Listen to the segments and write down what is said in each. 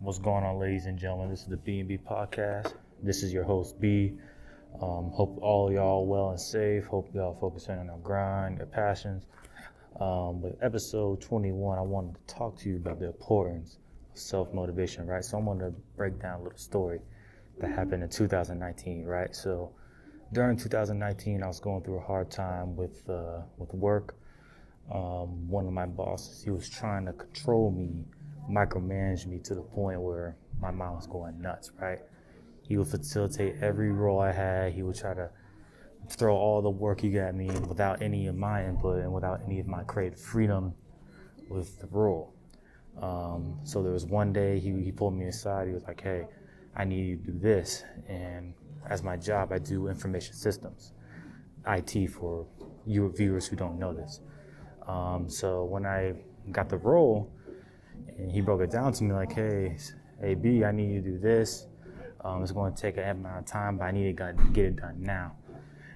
What's going on, ladies and gentlemen? This is the B&B Podcast. This is your host, B. Hope all y'all well and safe. Hope y'all focusing on your grind, your passions. With episode 21, I wanted to talk to you about the importance of self-motivation, right? So I'm going to break down a little story that happened in 2019, right? So during 2019, I was going through a hard time with work. One of my bosses, he was trying to control me, micromanage me to the point where my mind was going nuts, right? He would facilitate every role I had. He would try to throw all the work he got me without any of my input and without any of my creative freedom with the role. So there was one day he pulled me aside. He was like, hey, I need you to do this. And as my job, I do information systems, IT for you viewers who don't know this. So when I got the role, and he broke it down to me like, hey, B, I need you to do this. It's going to take an amount of time, but I need to get it done now.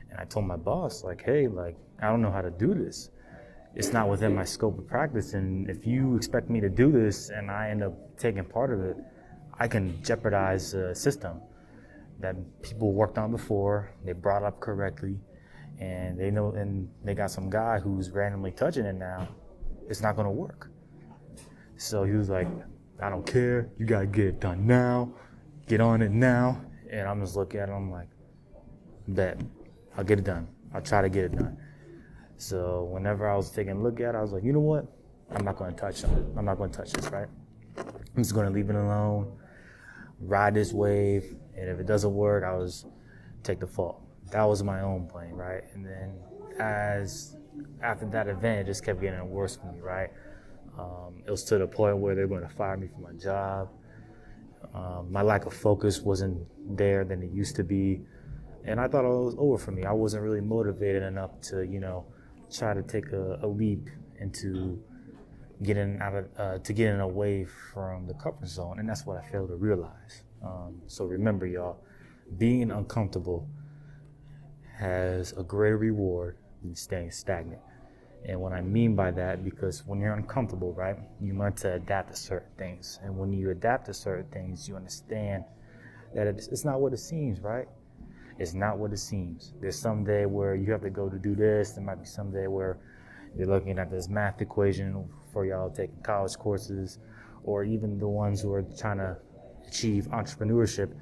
And I told my boss, like, hey, I don't know how to do this. It's not within my scope of practice. And if you expect me to do this and I end up taking part of it, I can jeopardize a system that people worked on before, they brought up correctly, and they know, and they got some guy who's randomly touching it now. It's not going to work. So he was like, I don't care. You got to get it done now. Get on it now. And I'm just looking at him like, bet. I'll get it done. I'll try to get it done. So whenever I was taking a look at it, I was like, you know what? I'm not going to touch it. I'm not going to touch this, right? I'm just going to leave it alone, ride this wave, and if it doesn't work, I'll just take the fall. That was my own plan, right? And then after that event, it just kept getting worse for me, right? It was to the point where they were going to fire me from my job. My lack of focus wasn't there than it used to be. And I thought it was over for me. I wasn't really motivated enough to, try to take a leap into getting away from the comfort zone. And that's what I failed to realize. So remember, y'all, being uncomfortable has a greater reward than staying stagnant. And what I mean by that, because when you're uncomfortable, right, you learn to adapt to certain things. And when you adapt to certain things, you understand that it's not what it seems, right? It's not what it seems. There's some day where you have to go to do this. There might be some day where you're looking at this math equation for y'all taking college courses, or even the ones who are trying to achieve entrepreneurship.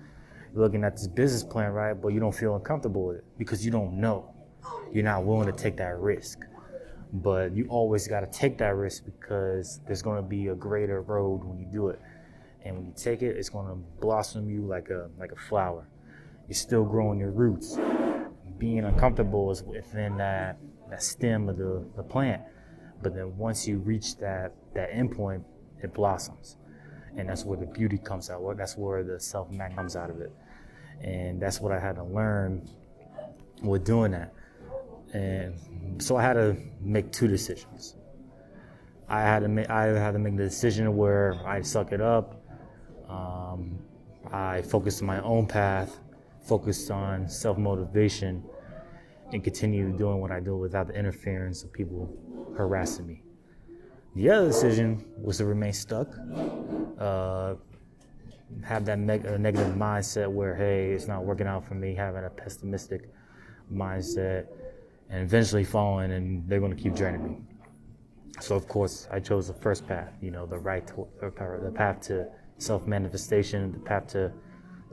You're looking at this business plan, right, but you don't feel uncomfortable with it because you don't know. You're not willing to take that risk. But you always got to take that risk because there's going to be a greater road when you do it. And when you take it, it's going to blossom you like a flower. You're still growing your roots. Being uncomfortable is within that stem of the plant. But then once you reach that end point, it blossoms. And that's where the beauty comes out. That's where the self-mag comes out of it. And that's what I had to learn with doing that. And so I had to make two decisions. I had to make the decision where I suck it up. I focused on my own path, focused on self-motivation, and continue doing what I do without the interference of people harassing me. The other decision was to remain stuck, have that negative mindset where, hey, it's not working out for me, having a pessimistic mindset, and eventually falling, and they're going to keep draining me. So, of course, I chose the first path, the path to self-manifestation, the path to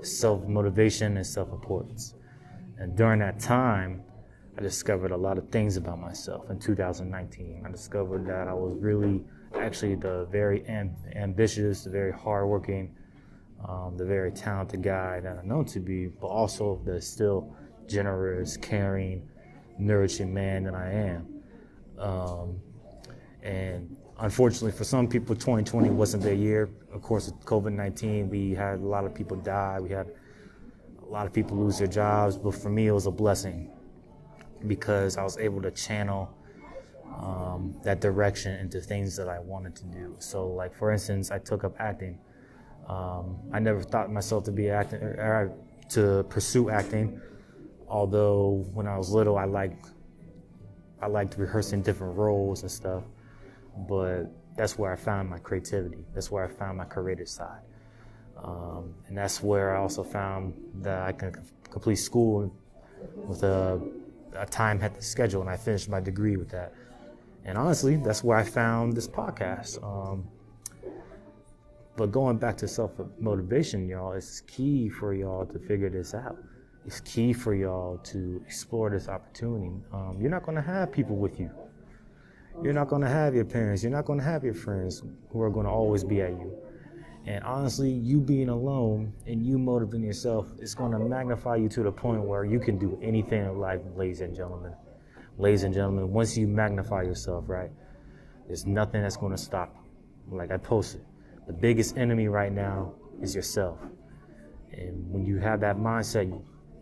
self-motivation and self-importance. And during that time, I discovered a lot of things about myself. In 2019, I discovered that I was really actually the very ambitious, the very hardworking, the very talented guy that I'm known to be, but also the still generous, caring, nourishing man that I am. And unfortunately for some people, 2020 wasn't their year. Of course, with COVID-19, we had a lot of people die. We had a lot of people lose their jobs. But for me, it was a blessing because I was able to channel that direction into things that I wanted to do. So, like, for instance, I took up acting. I never thought myself to be acting or to pursue acting. Although when I was little, I liked rehearsing different roles and stuff, but that's where I found my creativity. That's where I found my creative side. And that's where I also found that I can complete school with a time at the schedule, and I finished my degree with that. And honestly, that's where I found this podcast. But going back to self-motivation, y'all, it's key for y'all to figure this out. It's key for y'all to explore this opportunity. You're not going to have people with you. You're not going to have your parents. You're not going to have your friends who are going to always be at you. And honestly, you being alone and you motivating yourself is going to magnify you to the point where you can do anything in life, ladies and gentlemen. Ladies and gentlemen, once you magnify yourself, right, there's nothing that's going to stop you. Like I posted, the biggest enemy right now is yourself. And when you have that mindset,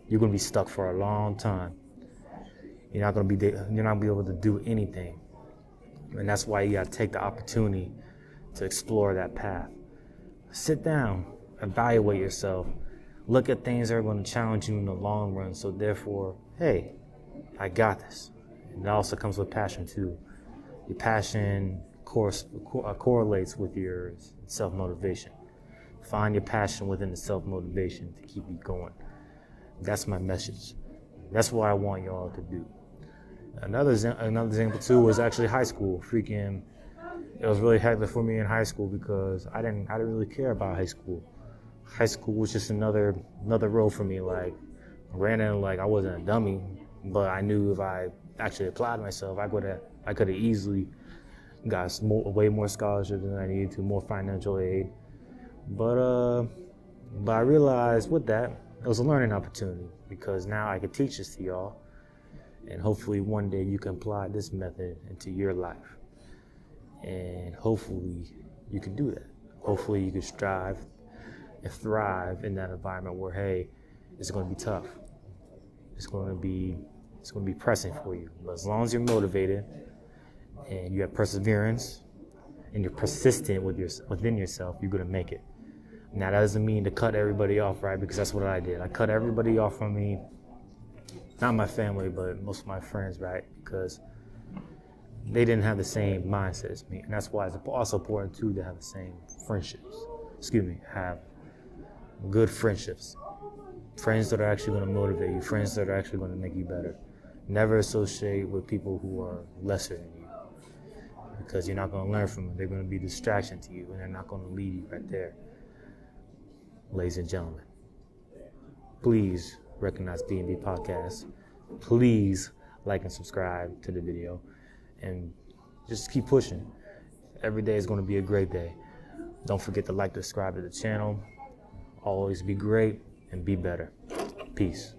you're going to be stuck for a long time. You're not going to be able to do anything. And that's why you got to take the opportunity to explore that path. Sit down, evaluate yourself, look at things that are going to challenge you in the long run. So therefore, hey, I got this. And it also comes with passion too. Your passion correlates with your self-motivation. Find your passion within the self-motivation to keep you going. That's my message. That's what I want y'all to do. Another example too was actually high school. It was really hectic for me in high school because I didn't really care about high school. High school was just another road for me. Like I ran in like I wasn't a dummy, but I knew if I actually applied myself, I could have easily got way more scholarships than I needed to, more financial aid. But I realized with that it was a learning opportunity because now I could teach this to y'all, and hopefully one day you can apply this method into your life. And hopefully you can do that. Hopefully you can strive and thrive in that environment where, hey, it's going to be tough. It's going to be pressing for you. But as long as you're motivated and you have perseverance and you're persistent within yourself, you're going to make it. Now that doesn't mean to cut everybody off, right? Because that's what I did. I cut everybody off from me. Not my family, but most of my friends, right? Because they didn't have the same mindset as me. And that's why it's also important, too, to have the same have good friendships. Friends that are actually going to motivate you. Friends that are actually going to make you better. Never associate with people who are lesser than you. Because you're not going to learn from them. They're going to be a distraction to you, and they're not going to lead you right there. Ladies and gentlemen, please recognize B&B Podcast. Please like and subscribe to the video. And just keep pushing. Every day is going to be a great day. Don't forget to like, subscribe to the channel. Always be great and be better. Peace.